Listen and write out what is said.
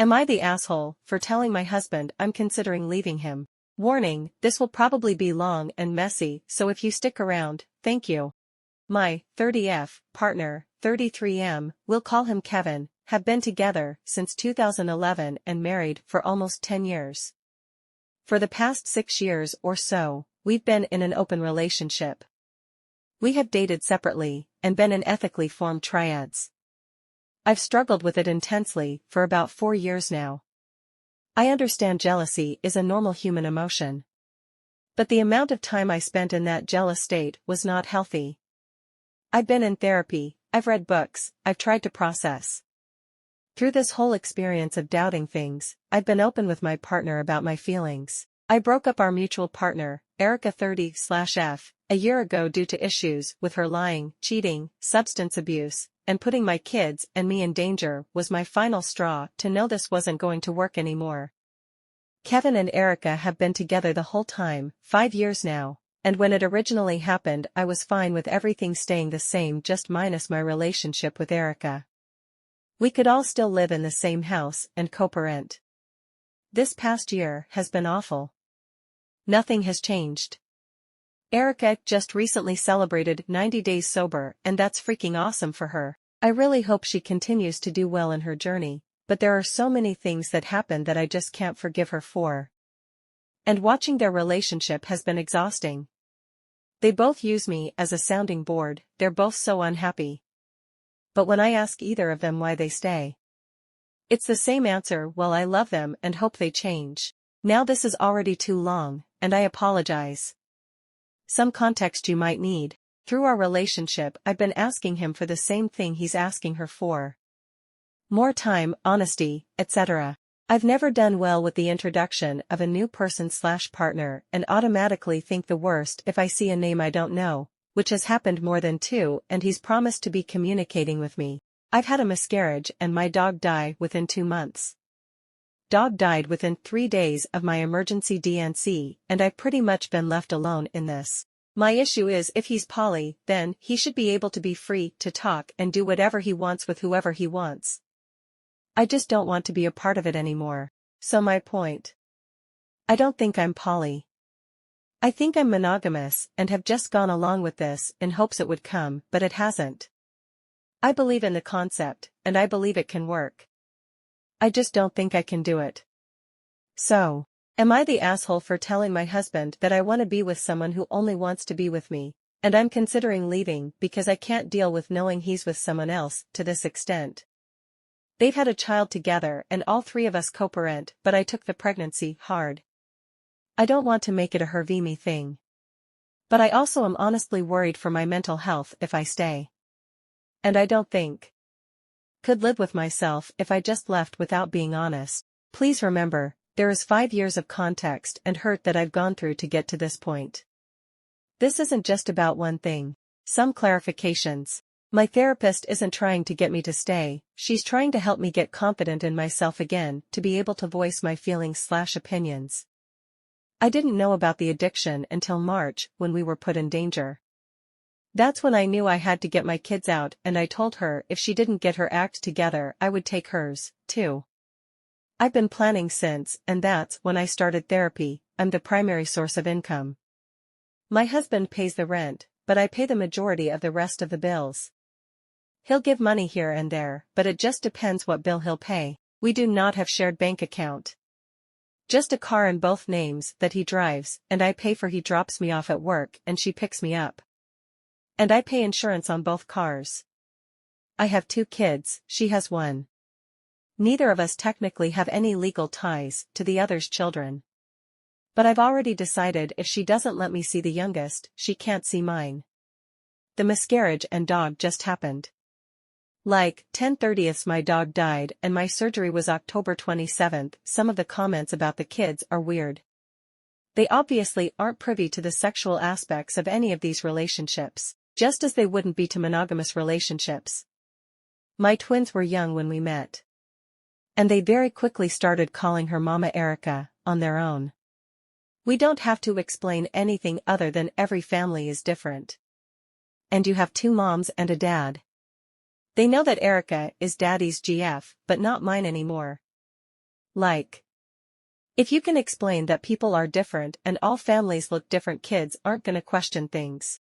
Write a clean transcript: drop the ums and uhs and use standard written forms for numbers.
Am I the asshole for telling my husband I'm considering leaving him? Warning, this will probably be long and messy, so if you stick around, thank you. My 30F partner, 33M, we'll call him Kevin, have been together since 2011 and married for almost 10 years. For the past 6 years or so, we've been in an open relationship. We have dated separately and been in ethically formed triads. I've struggled with it intensely for about 4 years now. I understand jealousy is a normal human emotion. But the amount of time I spent in that jealous state was not healthy. I've been in therapy, I've read books, I've tried to process. Through this whole experience of doubting things, I've been open with my partner about my feelings. I broke up our mutual partner, Erica 30/F, a year ago due to issues with her lying, cheating, substance abuse, and putting my kids and me in danger was my final straw to know this wasn't going to work anymore. Kevin and Erica have been together the whole time, 5 years now, and when it originally happened I was fine with everything staying the same just minus my relationship with Erica. We could all still live in the same house and co-parent. This past year has been awful. Nothing has changed. Erica just recently celebrated 90 days sober and that's freaking awesome for her. I really hope she continues to do well in her journey, but there are so many things that happen that I just can't forgive her for. And watching their relationship has been exhausting. They both use me as a sounding board, they're both so unhappy. But when I ask either of them why they stay, it's the same answer: well, I love them and hope they change. Now this is already too long, and I apologize. Some context you might need. Through our relationship I've been asking him for the same thing he's asking her for. More time, honesty, etc. I've never done well with the introduction of a new person/partner and automatically think the worst if I see a name I don't know, which has happened more than 2, and he's promised to be communicating with me. I've had a miscarriage and my dog died within 2 months. Dog died within 3 days of my emergency DNC, and I've pretty much been left alone in this. My issue is if he's poly, then he should be able to be free to talk and do whatever he wants with whoever he wants. I just don't want to be a part of it anymore. So my point. I don't think I'm poly. I think I'm monogamous and have just gone along with this in hopes it would come, but it hasn't. I believe in the concept, and I believe it can work. I just don't think I can do it. So, am I the asshole for telling my husband that I want to be with someone who only wants to be with me, and I'm considering leaving because I can't deal with knowing he's with someone else to this extent? They've had a child together and all 3 of us co-parent, but I took the pregnancy hard. I don't want to make it a her-me thing. But I also am honestly worried for my mental health if I stay. And I don't think could live with myself if I just left without being honest. Please remember, there is 5 years of context and hurt that I've gone through to get to this point. This isn't just about one thing. Some clarifications. My therapist isn't trying to get me to stay, she's trying to help me get confident in myself again, to be able to voice my feelings/opinions. I didn't know about the addiction until March, when we were put in danger. That's when I knew I had to get my kids out, and I told her if she didn't get her act together I would take hers, too. I've been planning since, and that's when I started therapy. I'm the primary source of income. My husband pays the rent, but I pay the majority of the rest of the bills. He'll give money here and there, but it just depends what bill he'll pay. We do not have shared bank account. Just a car in both names that he drives, and I pay for. He drops me off at work and she picks me up. And I pay insurance on both cars. I have 2 kids, she has 1. Neither of us technically have any legal ties to the other's children. But I've already decided if she doesn't let me see the youngest, she can't see mine. The miscarriage and dog just happened. Like, 10/30 my dog died and my surgery was October 27th. Some of the comments about the kids are weird. They obviously aren't privy to the sexual aspects of any of these relationships, just as they wouldn't be to monogamous relationships. My twins were young when we met. And they very quickly started calling her Mama Erica, on their own. We don't have to explain anything other than every family is different. And you have 2 moms and a dad. They know that Erica is Daddy's GF, but not mine anymore. Like, if you can explain that people are different and all families look different, kids aren't gonna question things.